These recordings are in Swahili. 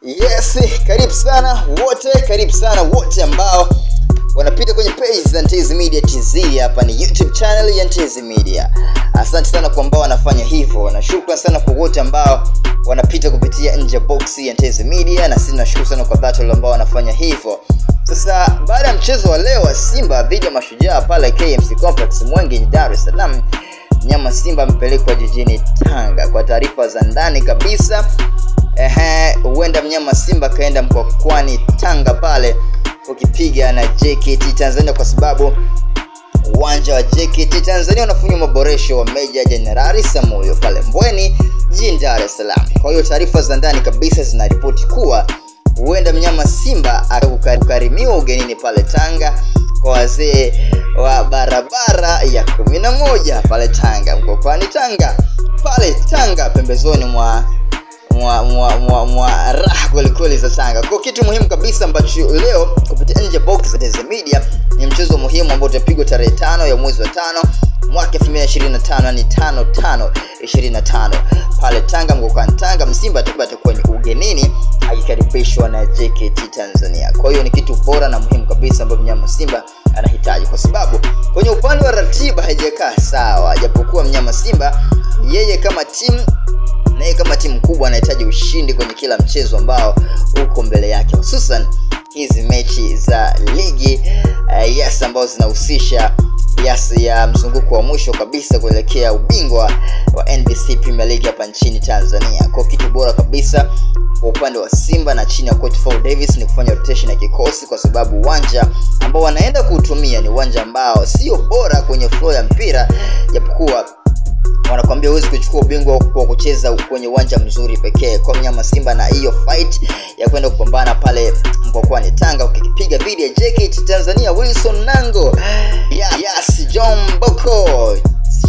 Yes, karibu sana wote ambao wanapita kwenye page za Ntezi Media TZ. Hapa ni YouTube channel ya Ntezi Media. Asante sana kwa ambao wanafanya hivyo, na shukrani sana kwa wote ambao wanapita kupitia nje box ya Ntezi Media, na sisi tunashukuru sana kwa dhati wale ambao wanafanya hivyo. Sasa baada ya mchezo wa leo wa Simba dhidi ya Mashujaa pale KMC Complex Mwenge Dar es Salaam, mnyama Simba mpelekwa jijini Tanga. Kwa taarifa za ndani kabisa, huenda mnyama Simba kaenda mkoani Tanga pale ukipiga na JKT Tanzania, kwa sababu uwanja wa JKT Tanzania unafanya maboresho wa Meja Jenerali Samuyo pale Mbweni jijini Dar es Salaam. Kwa hiyo taarifa za ndani kabisa zinaripoti kuwa huenda mnyama Simba akakarimiwa ugenini pale Tanga kwa wazee wa barabara ya 11 pale Tanga, mkoani Tanga pale Tanga, pembezoni mwa raha kweli za Tanga. Kwa kitu muhimu kabisa ambacho leo kupitia nje box za Ntezi Media ni mchezo muhimu ambao utapigwa tarehe 5 ya mwezi wa 5 mwaka 2025, yani 5/5/25 pale Tanga, mkoani Tanga. Simba atakuwa ni ugenini akikaribishwa na JKT Tanzania. Kwa hiyo ni kitu bora na muhimu kabisa ambapo mnyama Simba anahitaji, kwa sababu kwenye upande wa ratiba haijakaa sawa, japokuwa mnyama Simba yeye kama timu kubwa anahitaji ushindi kwenye kila mchezo ambao uko mbele yake, hususan hizi mechi za ligi ambao zinahusisha ya mzunguko wa mwisho kabisa kuelekea ubingwa wa NBC Premier League hapa nchini Tanzania. Kwa kitu bora kabisa kwa upande wa Simba na chini ya coach Paul Davis ni kufanya rotation ya kikosi, kwa sababu uwanja ambao wanaenda kuutumia ni uwanja ambao sio bora kwenye flow ya mpira, japokuwa wanakuambia huwezi kuchukua ubingwa kwa kucheza kwenye uwanja mzuri pekee. Kwa mnyama Simba na hiyo fight ya kwenda kupambana pale mkoani Tanga ukipiga dhidi ya JKT Tanzania, Wilson Nango, John Boko,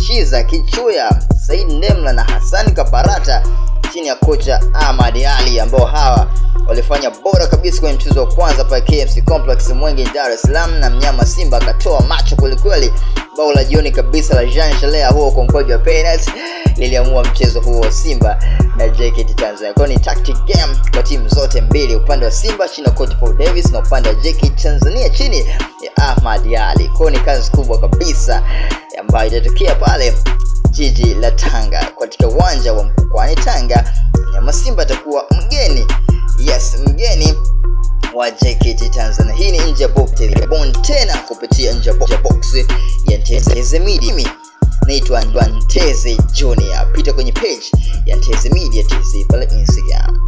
Shiza Kichuya, Said Ndemla na Hassan Kaparata chini ya kocha Ahmad Ali, ambao hawa walifanya bora kabisa kwenye mchezo wa kwanza pale KMC Complex Mwenge Dar es Salaam, na mnyama Simba akatoa macho kweli. Bao la jioni kabisa la Jean Chalea huo kwa mkwaju wa penalty liliamua mchezo huo wa Simba na JKT Tanzania. Kwa ni tactic game kwa timu zote mbili, upande wa Simba chini ya coach Paul Davis na upande wa JKT Tanzania chini ya Ahmad Ali. Kwa ni kazi kubwa kabisa ambayo itatokea pale jiji la Tanga katika uwanja wa mkoani Tanga. Mnyama Simba atakuwa mgeni wa JKT Tanzania. Hii ni nje box tena kupitia nje box ya Ntezi Media. Naitwa Ntezi Junior. Pita kwenye page ya Ntezi Media TZ pale Instagram.